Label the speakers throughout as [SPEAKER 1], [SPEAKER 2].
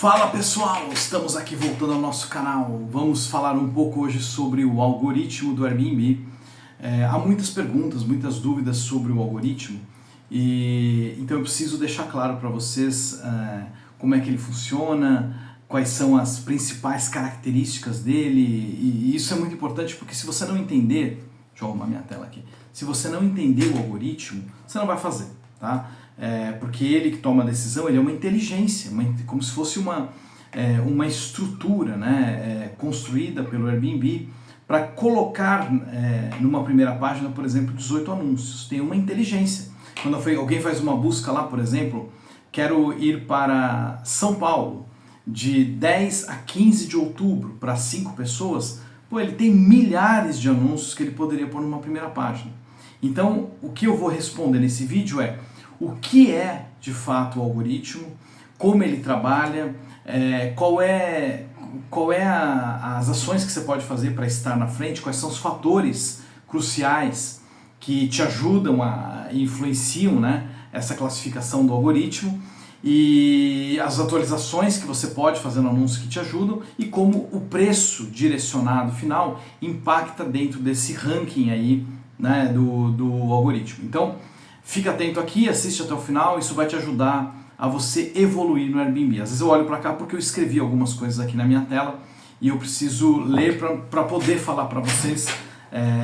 [SPEAKER 1] Fala pessoal, estamos aqui voltando ao nosso canal. Vamos falar um pouco hoje sobre o algoritmo do Airbnb. Há muitas perguntas, muitas dúvidas sobre o algoritmo e então eu preciso deixar claro para vocês como é que ele funciona, quais são as principais características dele e isso é muito importante porque se você não entender, deixa eu arrumar minha tela aqui, se você não entender o algoritmo, você não vai fazer, tá? Porque ele que toma a decisão, ele é uma inteligência, como se fosse uma estrutura, né, construída pelo Airbnb para colocar numa primeira página, por exemplo, 18 anúncios. Tem uma inteligência. Quando alguém faz uma busca lá, por exemplo, quero ir para São Paulo de 10 a 15 de outubro para 5 pessoas, pô, ele tem milhares de anúncios que ele poderia pôr numa primeira página. Então, o que eu vou responder nesse vídeo é o que é de fato o algoritmo, como ele trabalha, qual é as ações que você pode fazer para estar na frente, quais são os fatores cruciais que te ajudam e influenciam, né, essa classificação do algoritmo e as atualizações que você pode fazer no anúncio que te ajudam e como o preço direcionado final impacta dentro desse ranking aí, né, do algoritmo. Então, fica atento aqui, assiste até o final, isso vai te ajudar a você evoluir no Airbnb. Às vezes eu olho para cá porque eu escrevi algumas coisas aqui na minha tela e eu preciso ler para poder falar para vocês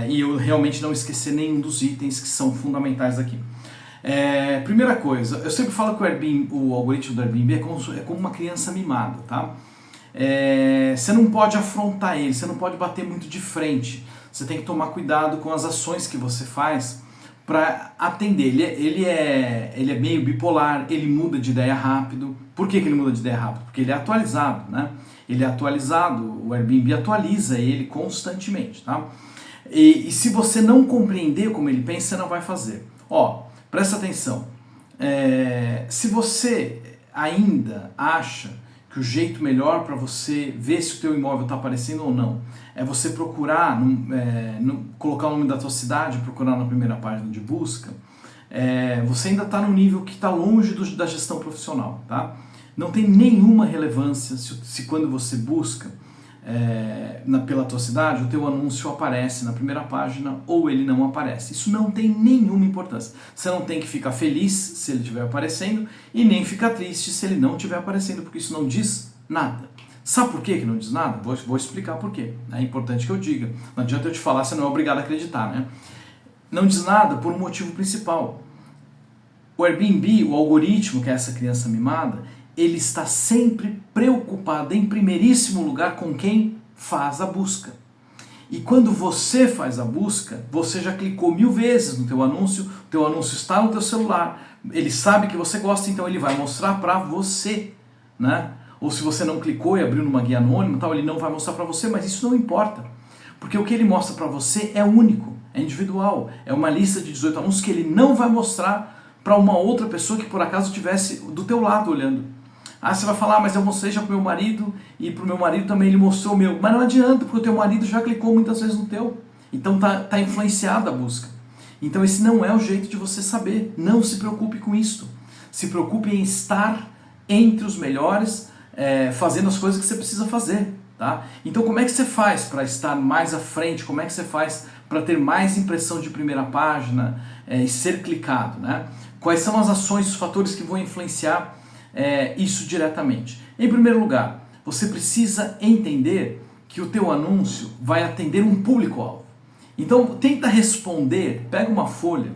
[SPEAKER 1] e eu realmente não esquecer nenhum dos itens que são fundamentais aqui. Primeira coisa, eu sempre falo que o algoritmo do Airbnb é como uma criança mimada, tá? Você não pode afrontar ele, você não pode bater muito de frente, você tem que tomar cuidado com as ações que você faz para atender. Ele é meio bipolar, ele muda de ideia rápido. Por que ele muda de ideia rápido? Porque ele é atualizado, né? Ele é atualizado, o Airbnb atualiza ele constantemente, tá? E se você não compreender como ele pensa, você não vai fazer. Ó, presta atenção. Se você ainda acha que o jeito melhor para você ver se o teu imóvel está aparecendo ou não é você procurar, colocar o nome da tua cidade, procurar na primeira página de busca, você ainda está no nível que está longe da gestão profissional, tá? Não tem nenhuma relevância se quando você busca pela tua cidade, o teu anúncio aparece na primeira página ou ele não aparece. Isso não tem nenhuma importância. Você não tem que ficar feliz se ele estiver aparecendo e nem ficar triste se ele não estiver aparecendo, porque isso não diz nada. Sabe por que não diz nada? Vou explicar por quê. É importante que eu diga. Não adianta eu te falar, você não é obrigado a acreditar, né? Não diz nada por um motivo principal. O Airbnb, o algoritmo, que é essa criança mimada, ele está sempre preocupado em primeiríssimo lugar com quem faz a busca. E quando você faz a busca, você já clicou 1000 vezes no teu anúncio, o teu anúncio está no teu celular, ele sabe que você gosta, então ele vai mostrar para você, né? Ou se você não clicou e abriu numa guia anônima, tal, ele não vai mostrar para você, mas isso não importa. Porque o que ele mostra para você é único, é individual, é uma lista de 18 anúncios que ele não vai mostrar para uma outra pessoa que por acaso estivesse do teu lado olhando. Ah, você vai falar, mas eu mostrei já pro meu marido e pro meu marido também ele mostrou o meu. Mas não adianta, porque o teu marido já clicou muitas vezes no teu. Então tá influenciada a busca. Então esse não é o jeito de você saber. Não se preocupe com isso. Se preocupe em estar entre os melhores, fazendo as coisas que você precisa fazer, tá? Então como é que você faz para estar mais à frente? Como é que você faz para ter mais impressão de primeira página e ser clicado, né? Quais são as ações, os fatores que vão influenciar isso diretamente? Em primeiro lugar, você precisa entender que o teu anúncio vai atender um público-alvo. Então tenta responder, pega uma folha,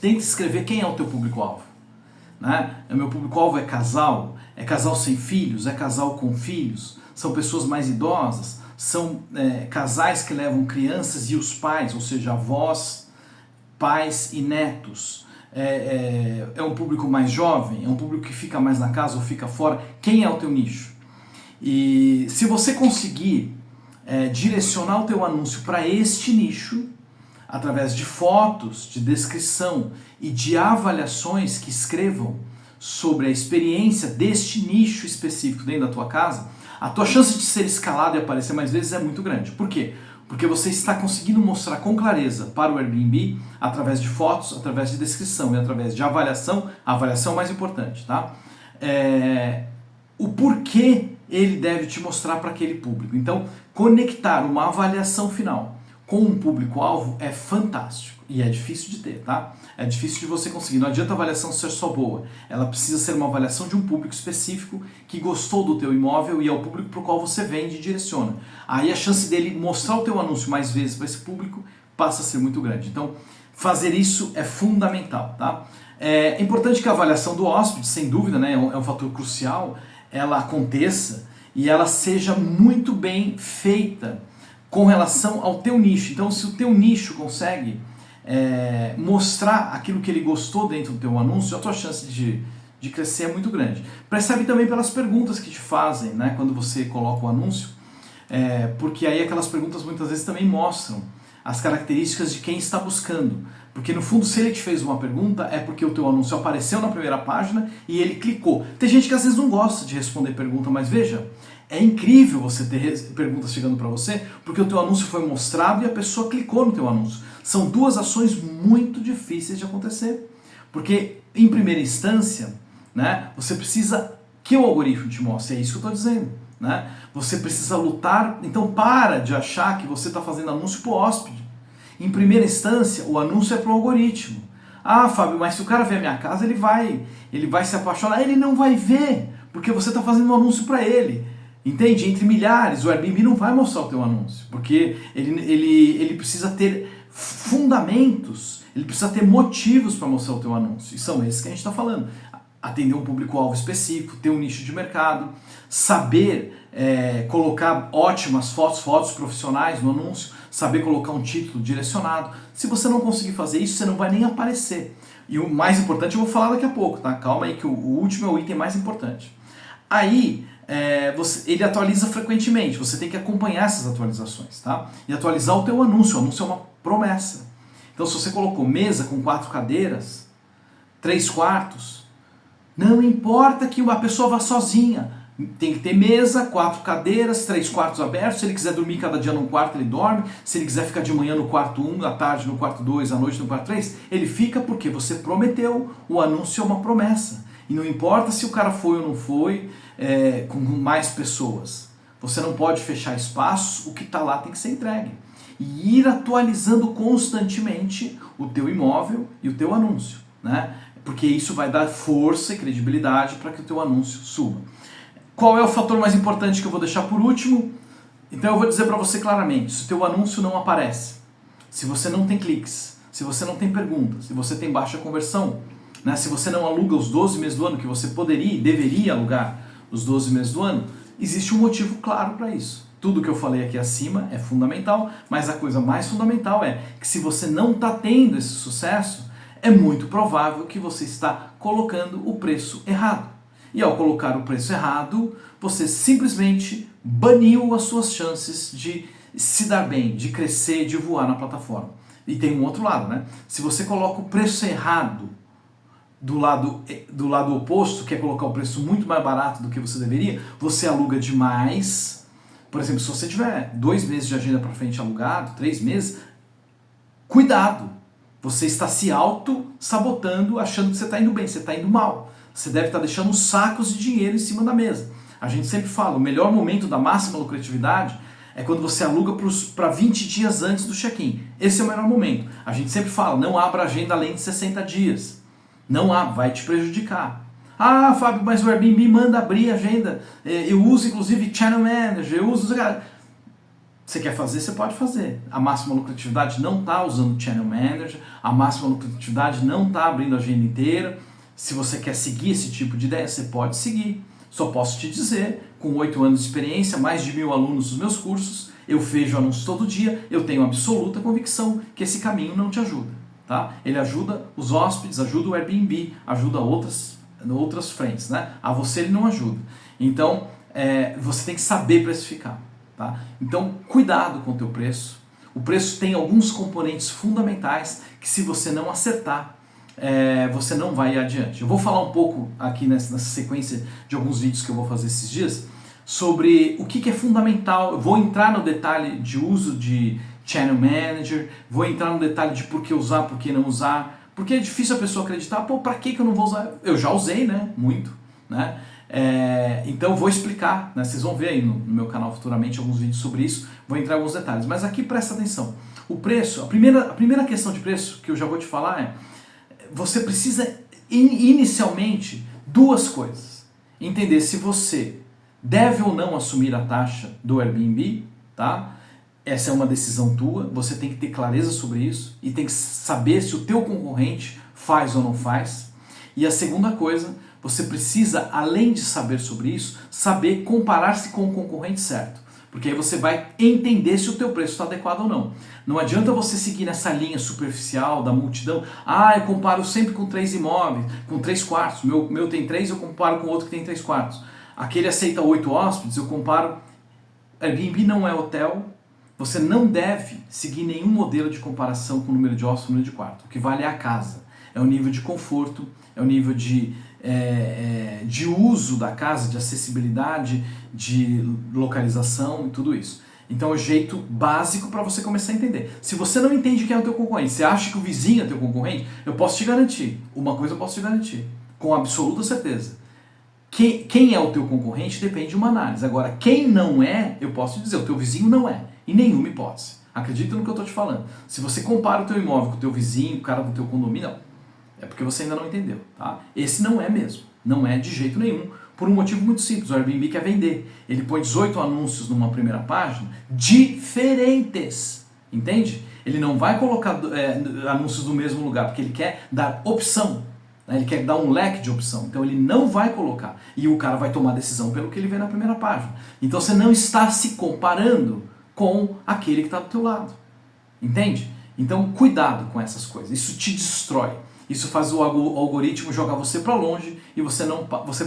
[SPEAKER 1] tenta escrever quem é o teu público-alvo, né? O meu público-alvo é casal sem filhos, é casal com filhos, são pessoas mais idosas, são casais que levam crianças e os pais, ou seja, avós, pais e netos. É um público mais jovem, é um público que fica mais na casa ou fica fora. Quem é o teu nicho? E se você conseguir direcionar o teu anúncio para este nicho, através de fotos, de descrição e de avaliações que escrevam sobre a experiência deste nicho específico dentro da tua casa, a tua chance de ser escalado e aparecer mais vezes é muito grande. Por quê? Porque você está conseguindo mostrar com clareza para o Airbnb, através de fotos, através de descrição e através de avaliação, a avaliação é mais importante, tá? o porquê ele deve te mostrar para aquele público. Então, conectar uma avaliação final com um público-alvo é fantástico e é difícil de ter, tá? É difícil de você conseguir. Não adianta a avaliação ser só boa. Ela precisa ser uma avaliação de um público específico que gostou do teu imóvel e é o público para o qual você vende e direciona. Aí a chance dele mostrar o teu anúncio mais vezes para esse público passa a ser muito grande. Então, fazer isso é fundamental, tá? É importante que a avaliação do hóspede, sem dúvida, né, é um fator crucial, ela aconteça e ela seja muito bem feita com relação ao teu nicho. Então, se o teu nicho consegue mostrar aquilo que ele gostou dentro do teu anúncio, a tua chance de crescer é muito grande. Percebe também pelas perguntas que te fazem, né, quando você coloca o anúncio, porque aí aquelas perguntas muitas vezes também mostram as características de quem está buscando. Porque no fundo, se ele te fez uma pergunta, é porque o teu anúncio apareceu na primeira página e ele clicou. Tem gente que às vezes não gosta de responder pergunta, mas veja, é incrível você ter perguntas chegando para você, porque o teu anúncio foi mostrado e a pessoa clicou no teu anúncio. São duas ações muito difíceis de acontecer. Porque, em primeira instância, né, você precisa que o algoritmo te mostre, é isso que eu estou dizendo. Né? Você precisa lutar, então para de achar que você está fazendo anúncio para o hóspede. Em primeira instância, o anúncio é para o algoritmo. Ah, Fábio, mas se o cara ver a minha casa, ele vai se apaixonar. Ele não vai ver, porque você está fazendo um anúncio para ele. Entende? Entre milhares, o Airbnb não vai mostrar o teu anúncio, porque ele precisa ter fundamentos, ele precisa ter motivos para mostrar o teu anúncio. E são esses que a gente está falando. Atender um público-alvo específico, ter um nicho de mercado, saber colocar ótimas fotos profissionais no anúncio, saber colocar um título direcionado. Se você não conseguir fazer isso, você não vai nem aparecer. E o mais importante eu vou falar daqui a pouco, tá? Calma aí que o último é o item mais importante. Aí, ele atualiza frequentemente, você tem que acompanhar essas atualizações, tá? E atualizar o teu anúncio. O anúncio é uma promessa. Então, se você colocou mesa com 4 cadeiras, 3 quartos, não importa que uma pessoa vá sozinha. Tem que ter mesa, 4 cadeiras, 3 quartos abertos. Se ele quiser dormir cada dia num quarto, ele dorme. Se ele quiser ficar de manhã no quarto 1, à tarde no quarto 2, à noite no quarto 3, ele fica porque você prometeu. O anúncio é uma promessa. E não importa se o cara foi ou não foi com mais pessoas. Você não pode fechar espaços, o que está lá tem que ser entregue. E ir atualizando constantemente o teu imóvel e o teu anúncio, né? Porque isso vai dar força e credibilidade para que o teu anúncio suba. Qual é o fator mais importante que eu vou deixar por último? Então eu vou dizer para você claramente, se o teu anúncio não aparece, se você não tem cliques, se você não tem perguntas, se você tem baixa conversão, né, se você não aluga os 12 meses do ano, que você poderia e deveria alugar os 12 meses do ano, existe um motivo claro para isso. Tudo que eu falei aqui acima é fundamental, mas a coisa mais fundamental é que se você não está tendo esse sucesso, é muito provável que você está colocando o preço errado. E ao colocar o preço errado, você simplesmente baniu as suas chances de se dar bem, de crescer, de voar na plataforma. E tem um outro lado, né? Se você coloca o preço errado do lado oposto, que é colocar o preço muito mais barato do que você deveria, você aluga demais. Por exemplo, se você tiver 2 meses de agenda para frente alugado, 3 meses, cuidado! Você está se auto-sabotando, achando que você está indo bem, você está indo mal. Você deve estar deixando sacos de dinheiro em cima da mesa. A gente sempre fala, o melhor momento da máxima lucratividade é quando você aluga para 20 dias antes do check-in. Esse é o melhor momento. A gente sempre fala, não abra agenda além de 60 dias. Não vai te prejudicar. Ah, Fábio, mas o Airbnb manda abrir a agenda. Eu uso inclusive Channel Manager, eu uso... Você quer fazer, você pode fazer. A máxima lucratividade não está usando Channel Manager, a máxima lucratividade não está abrindo a agenda inteira. Se você quer seguir esse tipo de ideia, você pode seguir. Só posso te dizer, com 8 anos de experiência, mais de 1000 alunos nos meus cursos, eu vejo anúncios todo dia, eu tenho absoluta convicção que esse caminho não te ajuda. Tá? Ele ajuda os hóspedes, ajuda o Airbnb, ajuda outras frentes. Né? A você ele não ajuda. Então, você tem que saber precificar. Tá? Então, cuidado com o teu preço. O preço tem alguns componentes fundamentais que se você não acertar, você não vai adiante. Eu vou falar um pouco aqui nessa sequência de alguns vídeos que eu vou fazer esses dias sobre o que é fundamental. Eu vou entrar no detalhe de uso de Channel Manager, vou entrar no detalhe de por que usar, por que não usar, porque é difícil a pessoa acreditar, pô, pra que eu não vou usar? Eu já usei, né? Muito, né? Então eu vou explicar, né? Vocês vão ver aí no meu canal futuramente alguns vídeos sobre isso, vou entrar em alguns detalhes, mas aqui presta atenção. O preço, a primeira questão de preço que eu já vou te falar é, você precisa inicialmente duas coisas. Entender se você deve ou não assumir a taxa do Airbnb, tá? Essa é uma decisão tua, você tem que ter clareza sobre isso e tem que saber se o teu concorrente faz ou não faz. E a segunda coisa, você precisa, além de saber sobre isso, saber comparar-se com o concorrente certo. Porque aí você vai entender se o teu preço está adequado ou não. Não adianta você seguir nessa linha superficial da multidão. Eu comparo sempre com 3 imóveis, com 3 quartos. Meu tem 3, eu comparo com outro que tem 3 quartos. Aquele aceita 8 hóspedes, eu comparo. Airbnb não é hotel. Você não deve seguir nenhum modelo de comparação com o número de hóspedes e o número de quarto. O que vale é a casa. É o nível de conforto, é o nível de uso da casa, de acessibilidade, de localização e tudo isso. Então é o jeito básico para você começar a entender. Se você não entende quem é o teu concorrente, você acha que o vizinho é teu concorrente, eu posso te garantir, uma coisa eu posso te garantir, com absoluta certeza. Quem é o teu concorrente depende de uma análise. Agora, quem não é, eu posso te dizer, o teu vizinho não é, em nenhuma hipótese. Acredita no que eu estou te falando. Se você compara o teu imóvel com o teu vizinho, o cara do teu condomínio, não. É porque você ainda não entendeu, tá? Esse não é mesmo, não é de jeito nenhum, por um motivo muito simples. O Airbnb quer vender. Ele põe 18 anúncios numa primeira página diferentes, entende? Ele não vai colocar anúncios no mesmo lugar, porque ele quer dar opção, né? Ele quer dar um leque de opção, então ele não vai colocar. E o cara vai tomar decisão pelo que ele vê na primeira página. Então você não está se comparando com aquele que está do teu lado, entende? Então cuidado com essas coisas, isso te destrói. Isso faz o algoritmo jogar você para longe e você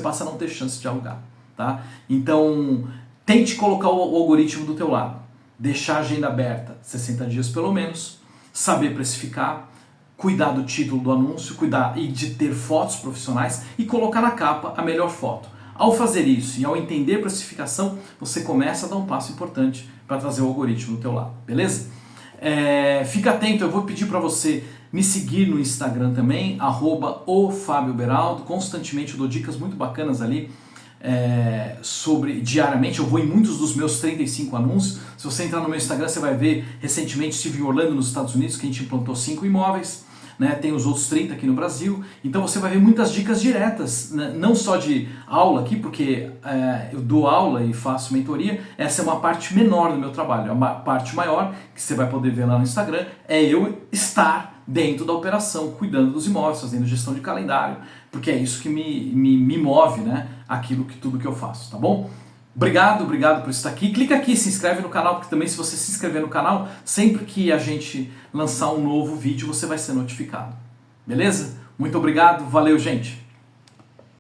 [SPEAKER 1] passa a não ter chance de alugar, tá? Então, tente colocar o algoritmo do teu lado. Deixar a agenda aberta 60 dias pelo menos, saber precificar, cuidar do título do anúncio, cuidar e de ter fotos profissionais e colocar na capa a melhor foto. Ao fazer isso e ao entender precificação, você começa a dar um passo importante para trazer o algoritmo do teu lado, beleza? Fica atento, eu vou pedir para você me seguir no Instagram também, @ofabioberaldo. Constantemente eu dou dicas muito bacanas ali diariamente. Eu vou em muitos dos meus 35 anúncios. Se você entrar no meu Instagram, você vai ver, recentemente estive em Orlando, nos Estados Unidos, que a gente implantou 5 imóveis. Né, tem os outros 30 aqui no Brasil, então você vai ver muitas dicas diretas, né, não só de aula aqui, porque eu dou aula e faço mentoria, essa é uma parte menor do meu trabalho, a parte maior, que você vai poder ver lá no Instagram, é eu estar dentro da operação, cuidando dos imóveis, fazendo gestão de calendário, porque é isso que me move, né, tudo que eu faço, tá bom? Obrigado por estar aqui. Clica aqui, se inscreve no canal, porque também se você se inscrever no canal, sempre que a gente lançar um novo vídeo, você vai ser notificado. Beleza? Muito obrigado, valeu, gente!